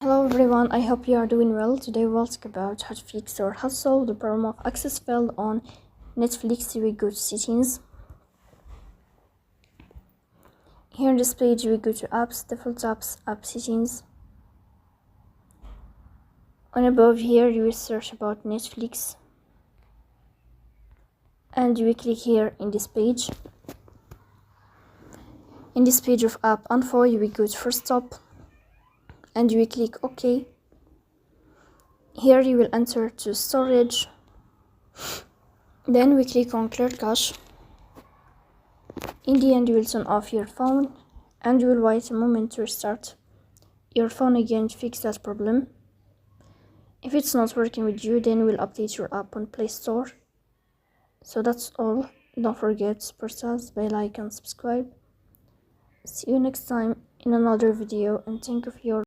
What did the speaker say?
Hello everyone, I hope you are doing well. Today we'll talk about how to fix or how to solve the problem of access failed on Netflix. We go to settings. Here on this page we go to apps, default apps, app settings. On above here you will search about Netflix and you will click here in this page. In this page of app info you will go to first stop and you will click OK. Here you will enter to storage. Then we click on clear cache. In the end you will turn off your phone and you will wait a moment to restart your phone again to fix that problem. If it's not working with you, then we'll update your app on Play Store. So that's all. Don't forget to press bell icon, subscribe. See you next time in another video and thank you for your